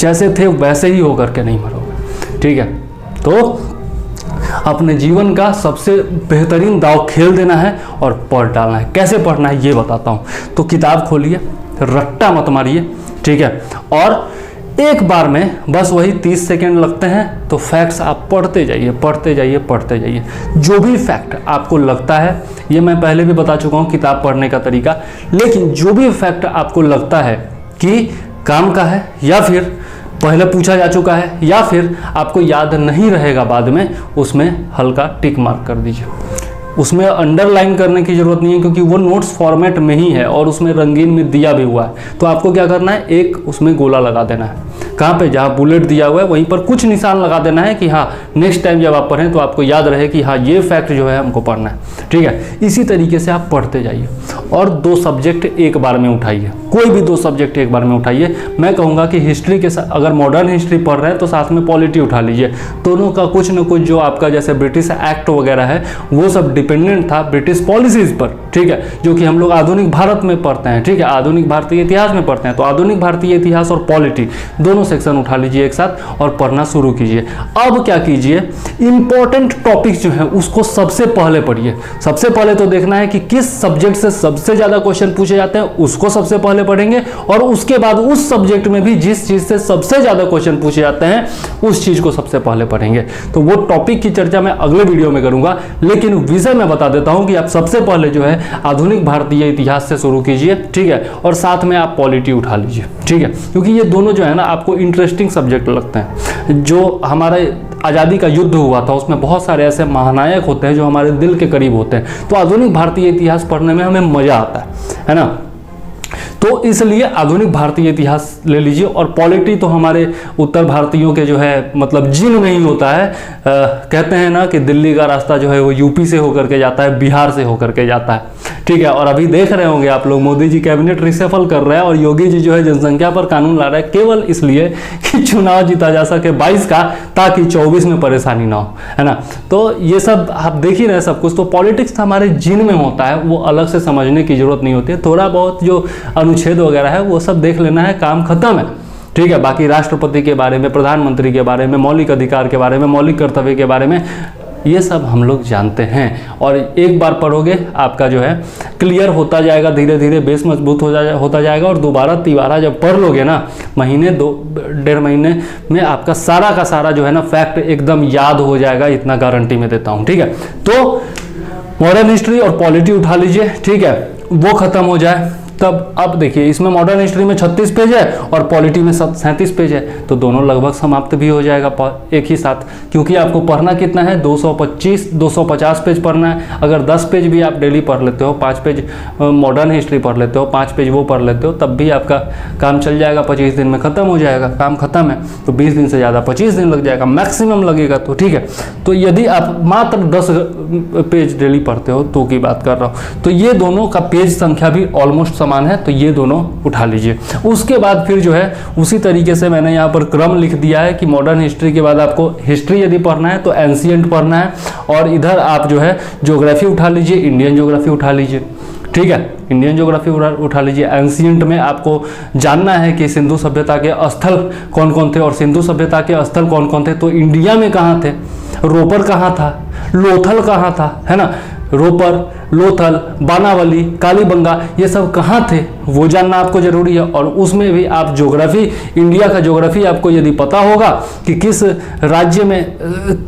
जैसे थे वैसे ही होकर के नहीं मरोगे, ठीक है। तो अपने जीवन का सबसे बेहतरीन दाव खेल देना है और पढ़ डालना है। कैसे पढ़ना है ये बताता हूँ। तो किताब खोलिए, रट्टा मत मारिए, ठीक है, और एक बार में बस वही 30 सेकेंड लगते हैं, तो फैक्ट्स आप पढ़ते जाइए, पढ़ते जाइए, पढ़ते जाइए। जो भी फैक्ट आपको लगता है, ये मैं पहले भी बता चुका हूँ किताब पढ़ने का तरीका, लेकिन जो भी फैक्ट आपको लगता है कि काम का है, या फिर पहले पूछा जा चुका है, या फिर आपको याद नहीं रहेगा बाद में, उसमें हल्का टिक मार्क कर दीजिए। उसमें अंडरलाइन करने की जरूरत नहीं है, क्योंकि वो नोट्स फॉर्मेट में ही है और उसमें रंगीन में दिया भी हुआ है। तो आपको क्या करना है, एक उसमें गोला लगा देना है, कहाँ पे, जहाँ बुलेट दिया हुआ है वहीं पर कुछ निशान लगा देना है कि हाँ नेक्स्ट टाइम जब आप पढ़ें तो आपको याद रहे कि हाँ ये फैक्ट जो है हमको पढ़ना है, ठीक है। इसी तरीके से आप पढ़ते जाइए और 2 सब्जेक्ट एक बार में उठाइए, कोई भी 2 सब्जेक्ट एक बार में उठाइए। मैं कहूँगा कि हिस्ट्री के साथ, अगर मॉडर्न हिस्ट्री पढ़ रहे हैं तो साथ में पॉलिटी उठा लीजिए। दोनों का कुछ न कुछ जो आपका जैसे ब्रिटिश एक्ट वगैरह है वो सब डिपेंडेंट था ब्रिटिश पॉलिसीज पर, ठीक है, जो कि हम लोग आधुनिक भारत में पढ़ते हैं, ठीक है, आधुनिक भारतीय इतिहास में पढ़ते हैं। तो आधुनिक भारतीय इतिहास और पॉलिटी दोनों सेक्शन उठा लीजिए एक साथ और पढ़ना शुरू कीजिए। अब क्या कीजिए, इंपॉर्टेंट टॉपिक जो है उसको सबसे पहले पढ़िए। सबसे पहले तो देखना है कि किस सब्जेक्ट से सबसे ज्यादा क्वेश्चन पूछे जाते हैं, उसको सबसे पहले पढ़ेंगे, और उसके बाद उस सब्जेक्ट में भी जिस चीज से सबसे ज्यादा क्वेश्चन पूछे जाते हैं उस चीज को सबसे पहले पढ़ेंगे। तो वो टॉपिक की चर्चा मैं अगले वीडियो में करूंगा, लेकिन विषय मैं बता देता हूं कि आप सबसे पहले जो है आधुनिक भारतीय इतिहास से शुरू कीजिए, ठीक है, और साथ में आप पॉलिटी उठा लीजिए, ठीक है, क्योंकि ये दोनों जो है ना आपको इंटरेस्टिंग सब्जेक्ट लगते हैं। जो हमारे आज़ादी का युद्ध हुआ था उसमें बहुत सारे ऐसे महानायक होते हैं जो हमारे दिल के करीब होते हैं, तो आधुनिक भारतीय इतिहास पढ़ने में हमें मजा आता है ना। तो इसलिए आधुनिक भारतीय इतिहास ले लीजिए, और पॉलिटी तो हमारे उत्तर भारतीयों के जो है मतलब जिन नहीं होता है। कहते हैं ना कि दिल्ली का रास्ता जो है वो यूपी से होकर के जाता है, बिहार से होकर के जाता है, ठीक है। और अभी देख रहे होंगे आप लोग, मोदी जी कैबिनेट रिशफल कर रहे हैं और योगी जी जो है जनसंख्या पर कानून ला रहे हैं, केवल इसलिए कि चुनाव जीता जा सके 22 का, ताकि 24 में परेशानी ना हो, है ना। तो ये सब आप देख ही रहे सब कुछ। तो पॉलिटिक्स हमारे जिन में होता है, वो अलग से समझने की जरूरत नहीं होती है। थोड़ा बहुत जो अनुच्छेद वगैरह है वो सब देख लेना है, काम खत्म है, ठीक है। बाकी राष्ट्रपति के बारे में, प्रधानमंत्री के बारे में, मौलिक अधिकार के बारे में, मौलिक कर्तव्य के बारे में, ये सब हम लोग जानते हैं। और एक बार पढ़ोगे आपका जो है क्लियर होता जाएगा, धीरे धीरे बेस मजबूत होता जाएगा, और दोबारा तिबारा जब पढ़ लोगे ना, महीने 2-1.5 महीने में आपका सारा का सारा जो है ना फैक्ट एकदम याद हो जाएगा, इतना गारंटी मैं देता हूँ, ठीक है। तो मॉडर्न हिस्ट्री और पॉलिटी उठा लीजिए, ठीक है, वो खत्म हो जाए तब अब देखिए इसमें मॉडर्न हिस्ट्री में 36 पेज है और पॉलिटी में 37 पेज है, तो दोनों लगभग समाप्त भी हो जाएगा एक ही साथ, क्योंकि आपको पढ़ना कितना है 250 पेज पढ़ना है। अगर 10 पेज भी आप डेली पढ़ लेते हो, 5 पेज मॉडर्न हिस्ट्री पढ़ लेते हो, 5 पेज वो पढ़ लेते हो, तब भी आपका काम चल जाएगा, 25 दिन में ख़त्म हो जाएगा, काम ख़त्म है। तो 20 दिन से ज़्यादा 25 दिन लग जाएगा मैक्सिमम लगेगा, तो ठीक है। तो यदि आप मात्र 10 पेज डेली पढ़ते हो तो की बात कर रहा हूँ, तो ये दोनों का पेज संख्या भी ऑलमोस्ट समान है, तो ये दोनों उठा लीजिए। उसके बाद फिर जो है उसी तरीके से मैंने यहाँ पर क्रम लिख दिया है कि मॉडर्न हिस्ट्री के बाद आपको हिस्ट्री यदि पढ़ना है तो एंशिएंट पढ़ना है, और इधर आप जो है ज्योग्राफी उठा लीजिए, इंडियन ज्योग्राफी उठा लीजिए, ठीक है, इंडियन ज्योग्राफी उठा लीजिए। एंशिएंट में आपको जानना है कि सिंधु सभ्यता के स्थल कौन कौन थे, और सिंधु सभ्यता के स्थल कौन कौन थे, तो इंडिया में कहाँ थे, रोपर कहाँ था, लोथल कहाँ था, है ना, रोपर, लोथल, बानावली, कालीबंगा, ये सब कहाँ थे वो जानना आपको जरूरी है। और उसमें भी आप ज्योग्राफी, इंडिया का ज्योग्राफी आपको यदि पता होगा कि किस राज्य में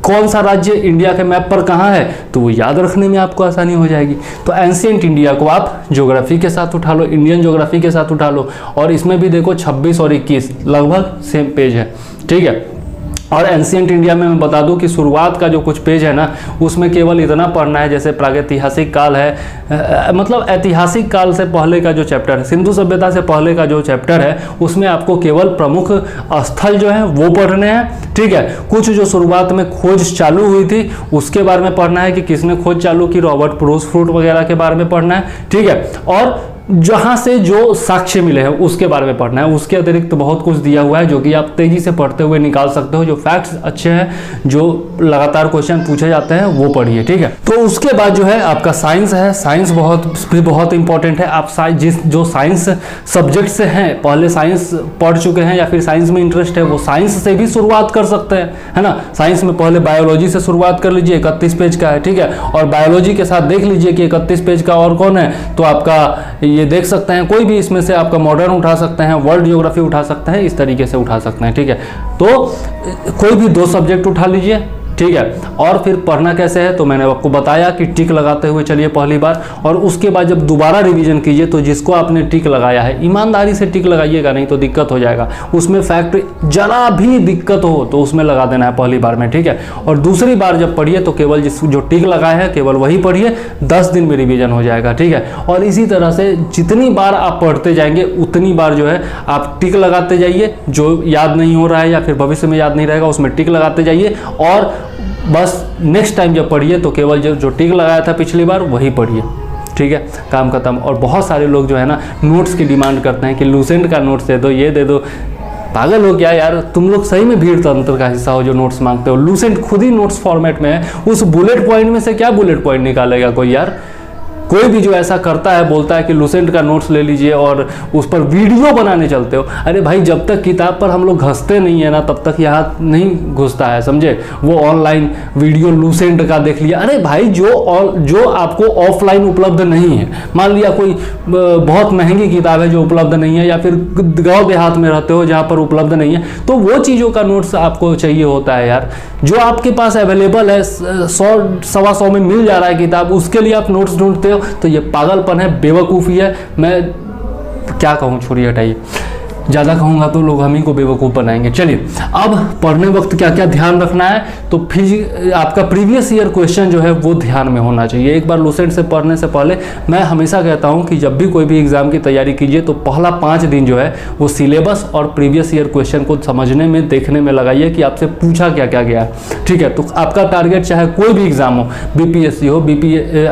कौन सा राज्य इंडिया के मैप पर कहाँ है, तो वो याद रखने में आपको आसानी हो जाएगी। तो एंशिएंट इंडिया को आप ज्योग्राफी के साथ उठा लो, इंडियन ज्योग्राफी के साथ उठा लो, और इसमें भी देखो 26 और 21 लगभग सेम पेज है, ठीक है। और एंशिएंट इंडिया में मैं बता दूं कि शुरुआत का जो कुछ पेज है ना, उसमें केवल इतना पढ़ना है, जैसे प्रागैतिहासिक काल है, मतलब ऐतिहासिक काल से पहले का जो चैप्टर है, सिंधु सभ्यता से पहले का जो चैप्टर है, उसमें आपको केवल प्रमुख स्थल जो है वो पढ़ने हैं, ठीक है। कुछ जो शुरुआत में खोज चालू हुई थी उसके बारे में पढ़ना है कि किसने खोज चालू की, रॉबर्ट ब्रूसफ्रूट वगैरह के बारे में पढ़ना है, ठीक है। और जहाँ से जो साक्ष्य मिले हैं उसके बारे में पढ़ना है। उसके अतिरिक्त बहुत कुछ दिया हुआ है जो कि आप तेजी से पढ़ते हुए निकाल सकते हो, जो फैक्ट्स अच्छे हैं, जो लगातार क्वेश्चन पूछे जाते हैं वो पढ़िए, ठीक है। तो उसके बाद जो है आपका साइंस है, साइंस बहुत इंपॉर्टेंट है। आप जो साइंस सब्जेक्ट से हैं, पहले साइंस पढ़ चुके हैं या फिर साइंस में इंटरेस्ट है, वो साइंस से भी शुरुआत कर सकते हैं, है ना। साइंस में पहले बायोलॉजी से शुरुआत कर लीजिए, 31 पेज का है, ठीक है। और बायोलॉजी के साथ देख लीजिए कि 31 पेज का और कौन है, तो आपका ये देख सकते हैं, कोई भी इसमें से आपका मॉडर्न उठा सकते हैं, वर्ल्ड ज्योग्राफी उठा सकते हैं, इस तरीके से उठा सकते हैं, ठीक है। तो कोई भी 2 सब्जेक्ट उठा लीजिए, ठीक है। और फिर पढ़ना कैसे है, तो मैंने आपको बताया कि टिक लगाते हुए चलिए पहली बार, और उसके बाद जब दोबारा रिवीजन कीजिए तो जिसको आपने टिक लगाया है ईमानदारी से टिक लगाइएगा, नहीं तो दिक्कत हो जाएगा। उसमें फैक्ट जरा भी दिक्कत हो तो उसमें लगा देना है पहली बार में, ठीक है। और दूसरी बार जब पढ़िए तो केवल जो टिक लगाए हैं केवल वही पढ़िए, 10 दिन में रिवीजन हो जाएगा, ठीक है। और इसी तरह से जितनी बार आप पढ़ते जाएंगे उतनी बार जो है आप टिक लगाते जाइए, जो याद नहीं हो रहा है या फिर भविष्य में याद नहीं रहेगा उसमें टिक लगाते जाइए, और बस नेक्स्ट टाइम जब पढ़िए तो केवल जो टिक लगाया था पिछली बार वही पढ़िए, ठीक है, काम खत्म। और बहुत सारे लोग जो है ना नोट्स की डिमांड करते हैं कि लूसेंट का नोट्स दे दो, ये दे दो। पागल हो क्या यार, तुम लोग सही में भीड़ तंत्र का हिस्सा हो जो नोट्स मांगते हो। लूसेंट खुद ही नोट्स फॉर्मेट में है, उस बुलेट पॉइंट में से क्या बुलेट पॉइंट निकालेगा कोई यार। कोई भी जो ऐसा करता है, बोलता है कि लूसेंट का नोट्स ले लीजिए और उस पर वीडियो बनाने चलते हो। अरे भाई, जब तक किताब पर हम लोग घसते नहीं है ना तब तक यहाँ नहीं घुसता है, समझे। वो ऑनलाइन वीडियो लूसेंट का देख लिया। अरे भाई, जो आपको ऑफलाइन उपलब्ध नहीं है, मान लिया कोई बहुत महंगी किताब है जो उपलब्ध नहीं है, या फिर गाँव देहात में रहते हो जहाँ पर उपलब्ध नहीं है, तो वो चीज़ों का नोट्स आपको चाहिए होता है यार। जो आपके पास अवेलेबल है, 100-125 में मिल जा रहा है किताब, उसके लिए आप नोट्स ढूंढते हो, तो ये पागलपन है, बेवकूफ़ी है। मैं क्या कहूँ, छोड़िए, हटाइए। ज़्यादा कहूँगा तो लोग हम ही को बेवकूफ़ बनाएंगे। चलिए, अब पढ़ने वक्त क्या क्या ध्यान रखना है, तो फिर आपका प्रीवियस ईयर क्वेश्चन जो है वो ध्यान में होना चाहिए। एक बार लूसेंट से पढ़ने से पहले मैं हमेशा कहता हूँ कि जब भी कोई भी एग्ज़ाम की तैयारी कीजिए तो पहला 5 दिन जो है वो सिलेबस और प्रीवियस ईयर क्वेश्चन को समझने में, देखने में लगाइए कि आपसे पूछा क्या क्या गया है, ठीक है। तो आपका टारगेट चाहे कोई भी एग्ज़ाम हो, BPSC हो,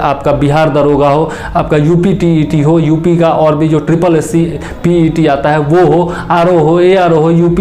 आपका बिहार दरोगा हो, आपका UP TET हो, यूपी का और भी जो SSC PET आता है वो हो, RO हो, ARO हो, UP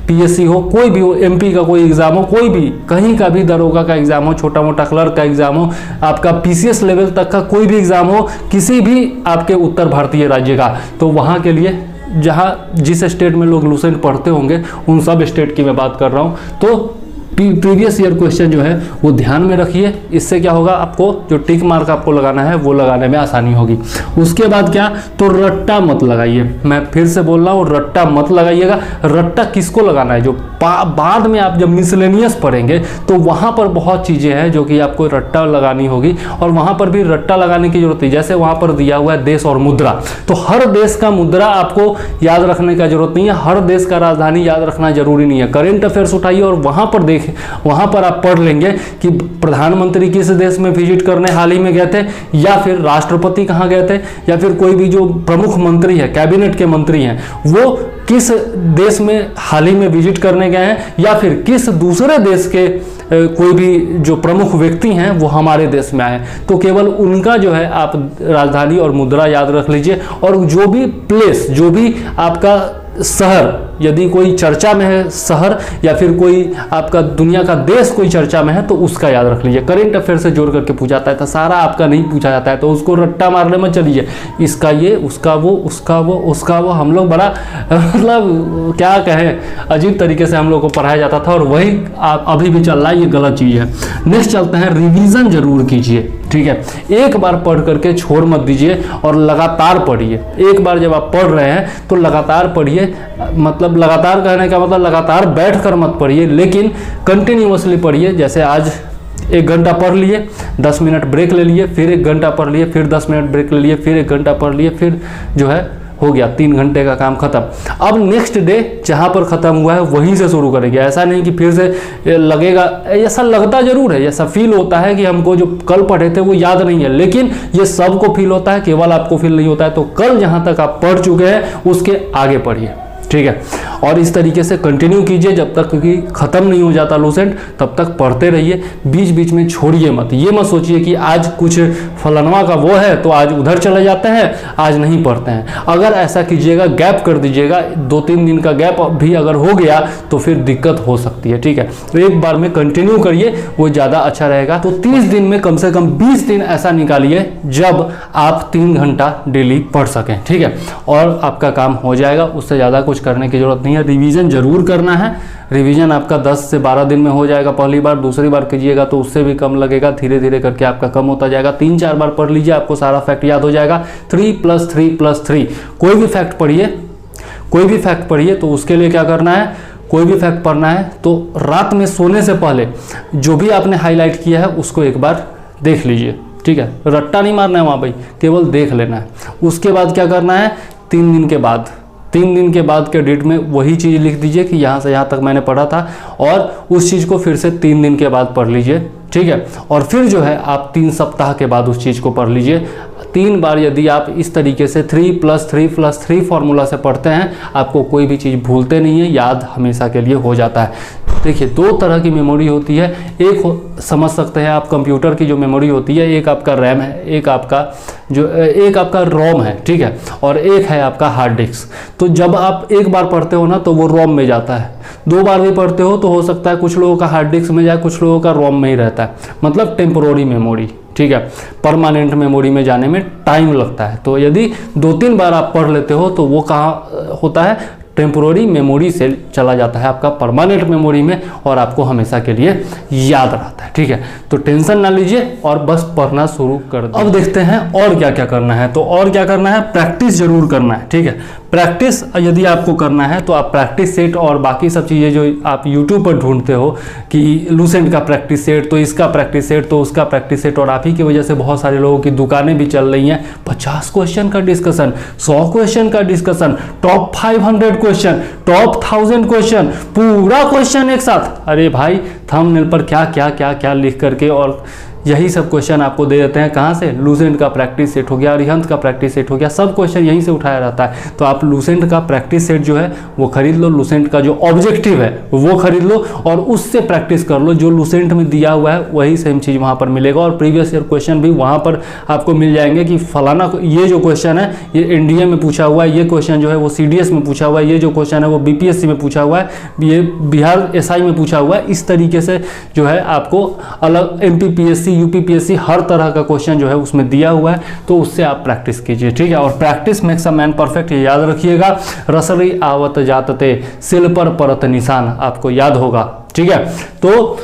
PSC हो, कोई भी हो, MP का कोई एग्जाम हो, कोई भी कहीं का भी दरोगा का एग्जाम हो, छोटा मोटा क्लर्क का एग्जाम हो, आपका PCS लेवल तक का कोई भी एग्जाम हो, किसी भी आपके उत्तर भारतीय राज्य का, तो वहाँ के लिए जिस स्टेट में लोग लूसेंट पढ़ते होंगे उन सब स्टेट की मैं बात कर रहा हूँ, तो प्रीवियस ईयर क्वेश्चन जो है वो ध्यान में रखिए। इससे क्या होगा, आपको जो टिक मार्क आपको लगाना है वो लगाने में आसानी होगी। उसके बाद क्या, तो रट्टा मत लगाइए। मैं फिर से बोल रहा हूँ, रट्टा मत लगाइएगा। रट्टा किसको लगाना है, जो बाद में आप जब मिसलेनियस पढ़ेंगे तो वहाँ पर बहुत चीज़ें हैं जो कि आपको रट्टा लगानी होगी, और वहाँ पर भी रट्टा लगाने की जरूरत है। जैसे वहाँ पर दिया हुआ है देश और मुद्रा, तो हर देश का मुद्रा आपको याद रखने का जरूरत नहीं है, हर देश का राजधानी याद रखना जरूरी नहीं है। करेंट अफेयर्स उठाइए और वहाँ पर देखें, वहाँ पर आप पढ़ लेंगे कि प्रधानमंत्री किस देश में विजिट करने हाल ही में गए थे, या फिर राष्ट्रपति कहाँ गए थे, या फिर कोई भी जो प्रमुख मंत्री है, कैबिनेट के मंत्री हैं, वो किस देश में हाल ही में विजिट करने गए हैं, या फिर किस दूसरे देश के कोई भी जो प्रमुख व्यक्ति हैं वो हमारे देश में आए, तो केवल उनका जो है आप राजधानी और मुद्रा याद रख लीजिए। और जो भी प्लेस, जो भी आपका शहर, यदि कोई चर्चा में है शहर, या फिर कोई आपका दुनिया का देश कोई चर्चा में है, तो उसका याद रख लीजिए। करेंट अफेयर से जोड़ करके पूछा जाता है, तो सारा आपका नहीं पूछा जाता है, तो उसको रट्टा मारने में चलिए, इसका ये, उसका वो, उसका वो, उसका वो। हम लोग बड़ा मतलब क्या कहें, अजीब तरीके से हम लोग को पढ़ाया जाता था, और वही अभी भी चल रहा है, ये गलत चीज़ है। नेक्स्ट चलते हैं, रिवीजन जरूर कीजिए, ठीक है। एक बार पढ़ करके छोड़ मत दीजिए और लगातार पढ़िए। एक बार जब आप पढ़ रहे हैं तो लगातार पढ़िए, मतलब लगातार कहने का मतलब लगातार बैठ कर मत पढ़िए, लेकिन कंटिन्यूअसली पढ़िए। जैसे आज 1 घंटा पढ़ लिए, 10 मिनट ब्रेक ले लिए, फिर 1 घंटा पढ़ लिए, फिर 10 मिनट ब्रेक ले लिए, फिर 1 घंटा पढ़ लिए, फिर जो है हो गया 3 घंटे का काम खत्म। अब नेक्स्ट डे जहाँ पर ख़त्म हुआ है वहीं से शुरू करेंगे। ऐसा नहीं कि फिर से लगेगा, ऐसा लगता जरूर है, ऐसा फील होता है कि हमको जो कल पढ़े थे वो याद नहीं है, लेकिन ये सबको फील होता है, केवल आपको फील नहीं होता है। तो कल जहाँ तक आप पढ़ चुके हैं उसके आगे पढ़िए, ठीक है। और इस तरीके से कंटिन्यू कीजिए जब तक कि ख़त्म नहीं हो जाता लूसेंट, तब तक पढ़ते रहिए, बीच बीच में छोड़िए मत। ये मत सोचिए कि आज कुछ फलानवा का वो है तो आज उधर चले जाते हैं, आज नहीं पढ़ते हैं। अगर ऐसा कीजिएगा, गैप कर दीजिएगा, 2-3 दिन का गैप भी अगर हो गया तो फिर दिक्कत हो सकती है, ठीक है। तो एक बार में कंटिन्यू करिए, वो ज़्यादा अच्छा रहेगा। तो 30 दिन में कम से कम 20 दिन ऐसा निकालिए जब आप 3 घंटा डेली पढ़ सकें, ठीक है, और आपका काम हो जाएगा। उससे ज़्यादा कुछ करने की जरूरत नहीं है। रिवीजन जरूर करना है। रिवीजन आपका 10 से 12 दिन में हो जाएगा पहली बार, दूसरी बार कीजिएगा तो उससे भी कम लगेगा, धीरे धीरे करके आपका कम होता जाएगा। 3-4 बार पढ़ लीजिए, आपको सारा फैक्ट याद हो जाएगा। 3+3+3 कोई भी फैक्ट पढ़िए, कोई भी फैक्ट पढ़िए, तो उसके लिए क्या करना है, कोई भी फैक्ट पढ़ना है तो रात में सोने से पहले जो भी आपने हाईलाइट किया है उसको एक बार देख लीजिए, ठीक है। रट्टा नहीं मारना है वहाँ भाई, केवल देख लेना है। उसके बाद क्या करना है, 3 दिन के बाद, 3 दिन के बाद के डेट में वही चीज़ लिख दीजिए कि यहाँ से यहाँ तक मैंने पढ़ा था, और उस चीज़ को फिर से 3 दिन के बाद पढ़ लीजिए, ठीक है। और फिर जो है आप 3 सप्ताह के बाद उस चीज़ को पढ़ लीजिए। 3 बार यदि आप इस तरीके से 3+3+3 फार्मूला से पढ़ते हैं, आपको कोई भी चीज़ भूलते नहीं है, याद हमेशा के लिए हो जाता है। देखिए 2 तरह की मेमोरी होती है, एक समझ सकते हैं आप कंप्यूटर की जो मेमोरी होती है, एक आपका रैम है, एक आपका रोम है, ठीक है, और एक है आपका हार्ड डिस्क। तो जब आप एक बार पढ़ते हो ना तो वो रोम में जाता है, 2 बार भी पढ़ते हो तो हो सकता है कुछ लोगों का हार्ड डिस्क में जाए, कुछ लोगों का रोम में ही रहता है, मतलब टेम्पोररी मेमोरी, ठीक है। परमानेंट मेमोरी में जाने में टाइम लगता है। तो यदि 2-3 बार आप पढ़ लेते हो तो वो कहाँ होता है, टेम्पोररी मेमोरी से चला जाता है आपका परमानेंट मेमोरी में, और आपको हमेशा के लिए याद रहता है, ठीक है। तो टेंशन ना लीजिए और बस पढ़ना शुरू कर दो। अब देखते हैं और क्या क्या करना है। तो और क्या करना है, प्रैक्टिस जरूर करना है, ठीक है। प्रैक्टिस यदि आपको करना है तो आप प्रैक्टिस सेट और बाकी सब चीज़ें जो आप यूट्यूब पर ढूंढते हो कि लूसेंट का प्रैक्टिस सेट, तो इसका प्रैक्टिस सेट, तो उसका प्रैक्टिस सेट, और आप ही की वजह से बहुत सारे लोगों की दुकानें भी चल रही हैं। 50 क्वेश्चन का डिस्कशन, 100 क्वेश्चन का discussion, top 500 question, top 1000 question, पूरा क्वेश्चन एक साथ। अरे भाई थंबनेल पर क्या क्या क्या क्या लिख करके और यही सब क्वेश्चन आपको दे देते हैं। कहाँ से, लूसेंट का प्रैक्टिस सेट हो गया, अरिहंत का प्रैक्टिस सेट हो गया, सब क्वेश्चन यहीं से उठाया जाता है। तो आप लूसेंट का प्रैक्टिस सेट जो है वो खरीद लो, लूसेंट का जो ऑब्जेक्टिव है वो खरीद लो और उससे प्रैक्टिस कर लो। जो लूसेंट में दिया हुआ है वही सेम चीज़ वहाँ पर मिलेगा, और प्रीवियस ईयर क्वेश्चन भी वहाँ पर आपको मिल जाएंगे कि फलाना ये जो क्वेश्चन है ये एनडीए में पूछा हुआ है, ये क्वेश्चन जो है वो सीडीएस में पूछा हुआ है, ये जो क्वेश्चन है वो बीपीएससी में पूछा हुआ है, ये बिहार एसआई में पूछा हुआ है। इस तरीके से जो है आपको अलग एमपीपीएससी, यूपीपीएससी हर तरह का क्वेश्चन जो है उसमें दिया हुआ है, तो उससे आप प्रैक्टिस कीजिए, ठीक है। और practice makes a man perfect, ये याद रखिएगा। रसरी आवत जातते सिल पर परत निशान, आपको याद होगा। ठीक है। तो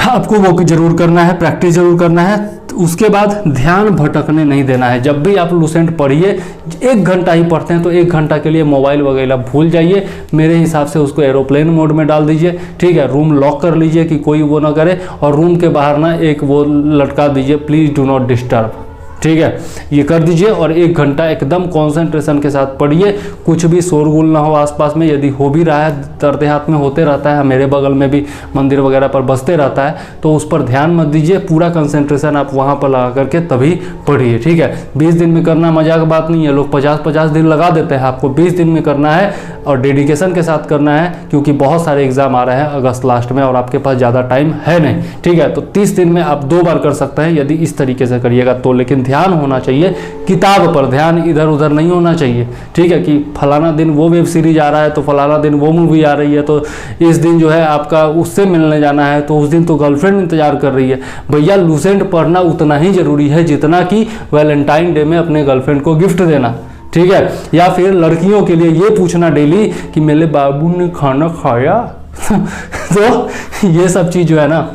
आपको वो जरूर करना है, प्रैक्टिस जरूर करना है। उसके बाद ध्यान भटकने नहीं देना है। जब भी आप लूसेंट पढ़िए, 1 घंटा ही पढ़ते हैं तो 1 घंटा के लिए मोबाइल वगैरह भूल जाइए। मेरे हिसाब से उसको एरोप्लेन मोड में डाल दीजिए, ठीक है। रूम लॉक कर लीजिए कि कोई वो ना करे, और रूम के बाहर ना एक वो लटका दीजिए, प्लीज़ डू नॉट डिस्टर्ब, ठीक है। ये कर दीजिए और 1 घंटा एकदम कंसंट्रेशन के साथ पढ़िए। कुछ भी शोरगुल ना हो आसपास में। यदि हो भी रहा है, दर्द हाथ में होते रहता है, मेरे बगल में भी मंदिर वगैरह पर बजते रहता है, तो उस पर ध्यान मत दीजिए। पूरा कंसंट्रेशन आप वहाँ पर लगा करके तभी पढ़िए, ठीक है। 20 दिन में करना मजाक बात नहीं है। लोग 50-50 दिन लगा देते हैं, आपको 20 दिन में करना है और डेडिकेशन के साथ करना है, क्योंकि बहुत सारे एग्जाम आ रहे हैं अगस्त लास्ट में और आपके पास ज़्यादा टाइम है नहीं, ठीक है। तो 30 दिन में आप 2 बार कर सकते हैं यदि इस तरीके से करिएगा तो। लेकिन ध्यान होना चाहिए किताब पर, ध्यान इधर उधर नहीं होना चाहिए, ठीक है। कि फलाना दिन वो वेब सीरीज आ रहा है तो फलाना दिन वो मूवी आ रही है, तो इस दिन जो है आपका उससे मिलने जाना है तो उस दिन तो गर्लफ्रेंड इंतजार कर रही है। भैया लूसेंट पढ़ना उतना ही जरूरी है जितना कि वैलेंटाइन डे में अपने गर्लफ्रेंड को गिफ्ट देना, ठीक है। या फिर लड़कियों के लिए ये पूछना डेली कि मेरे बाबू ने खाना खाया तो ये सब चीज़ जो है ना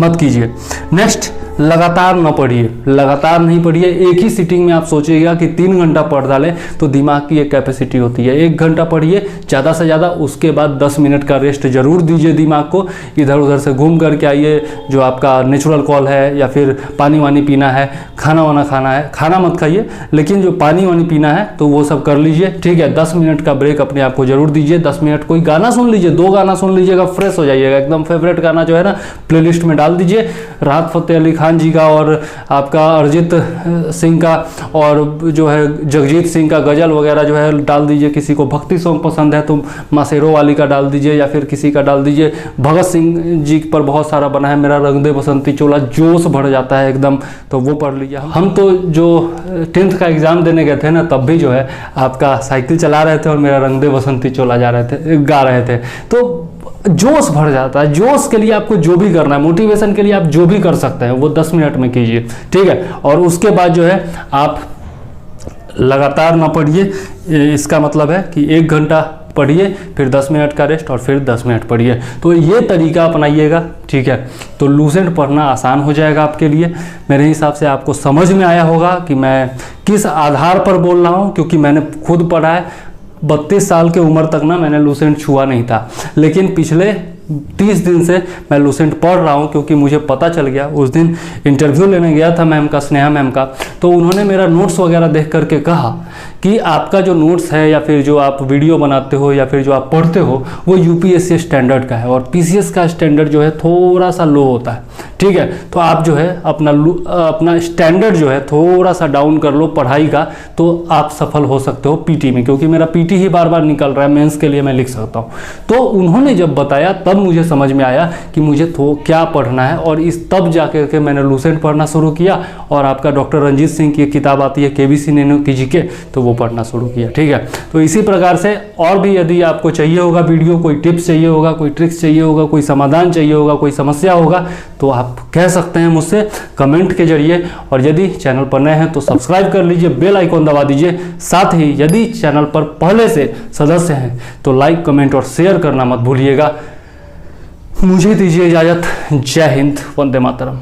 मत कीजिए। नेक्स्ट, लगातार न पढ़िए, लगातार नहीं पढ़िए। एक ही सीटिंग में आप सोचिएगा कि 3 घंटा पढ़ डालें तो दिमाग की एक कैपेसिटी होती है। 1 घंटा पढ़िए ज़्यादा से ज़्यादा, उसके बाद 10 मिनट का रेस्ट जरूर दीजिए दिमाग को। इधर उधर से घूम करके आइए, जो आपका नेचुरल कॉल है या फिर पानी वानी पीना है, खाना वाना खाना है, खाना मत खाइए लेकिन जो पानी वानी पीना है तो वो सब कर लीजिए, ठीक है। 10 मिनट का ब्रेक अपने आप को जरूर दीजिए। 10 मिनट कोई गाना सुन लीजिए, 2 गाना सुन लीजिएगा, फ्रेश हो जाइएगा एकदम। फेवरेट गाना जो है ना प्लेलिस्ट में डाल दीजिए, राहत फ़तेह अली खान जी का और आपका अरिजीत सिंह का और जो है जगजीत सिंह का गज़ल वगैरह जो है डाल दीजिए। किसी को भक्ति सॉन्ग पसंद है तो मासेरो वाली का डाल दीजिए, या फिर किसी का डाल दीजिए। भगत सिंह जी पर बहुत सारा बना है, मेरा रंग दे बसंती चोला, जोश बढ़ जाता है एकदम, तो वो पढ़ लीजिए। हम तो जो 10th का एग्ज़ाम देने गए थे ना, तब भी जो है आपका साइकिल चला रहे थे और मेरा रंग दे बसंती चोला गा रहे थे, तो जोश भर जाता है। जोश के लिए आपको जो भी करना है, मोटिवेशन के लिए आप जो भी कर सकते हैं वो 10 मिनट में कीजिए, ठीक है। और उसके बाद जो है आप लगातार ना पढ़िए। इसका मतलब है कि 1 घंटा पढ़िए, फिर 10 मिनट का रेस्ट और फिर 10 मिनट पढ़िए। तो ये तरीका अपनाइएगा, ठीक है। तो लूसेंट पढ़ना आसान हो जाएगा आपके लिए। मेरे हिसाब से आपको समझ में आया होगा कि मैं किस आधार पर बोल रहा हूँ, क्योंकि मैंने खुद पढ़ा है। 32 साल की उम्र तक ना मैंने लूसेंट छुआ नहीं था, लेकिन पिछले 30 दिन से मैं लूसेंट पढ़ रहा हूँ, क्योंकि मुझे पता चल गया। उस दिन इंटरव्यू लेने गया था मैम का, स्नेहा मैम का, तो उन्होंने मेरा नोट्स वगैरह देख करके कहा कि आपका जो नोट्स है या फिर जो आप वीडियो बनाते हो या फिर जो आप पढ़ते हो वो यूपीएससी स्टैंडर्ड का है और पीसीएस का स्टैंडर्ड जो है थोड़ा सा लो होता है, ठीक है। तो आप जो है अपना स्टैंडर्ड जो है थोड़ा सा डाउन कर लो पढ़ाई का, तो आप सफल हो सकते हो पीटी में, क्योंकि मेरा पीटी ही बार बार निकल रहा है, मेंस के लिए मैं लिख सकता हूँ। तो उन्होंने जब बताया तब मुझे समझ में आया कि मुझे क्या पढ़ना है, और तब जाकर के मैंने लूसेंट पढ़ना शुरू किया। और आपका डॉक्टर रंजीत सिंह की किताब आती है केबीसी नैनो की जीके, तो वो पढ़ना शुरू किया, ठीक है। तो इसी प्रकार से और भी यदि आपको चाहिए होगा वीडियो, कोई टिप्स चाहिए होगा, कोई ट्रिक्स चाहिए होगा, कोई समाधान चाहिए होगा, कोई समस्या होगा, तो आप कह सकते हैं मुझसे कमेंट के जरिए। और यदि चैनल पर नए हैं तो सब्सक्राइब कर लीजिए, बेल आइकॉन दबा दीजिए। साथ ही यदि चैनल पर पहले से सदस्य हैं तो लाइक, कमेंट और शेयर करना मत भूलिएगा। मुझे दीजिए इजाज़त। जय हिंद, वंदे मातरम।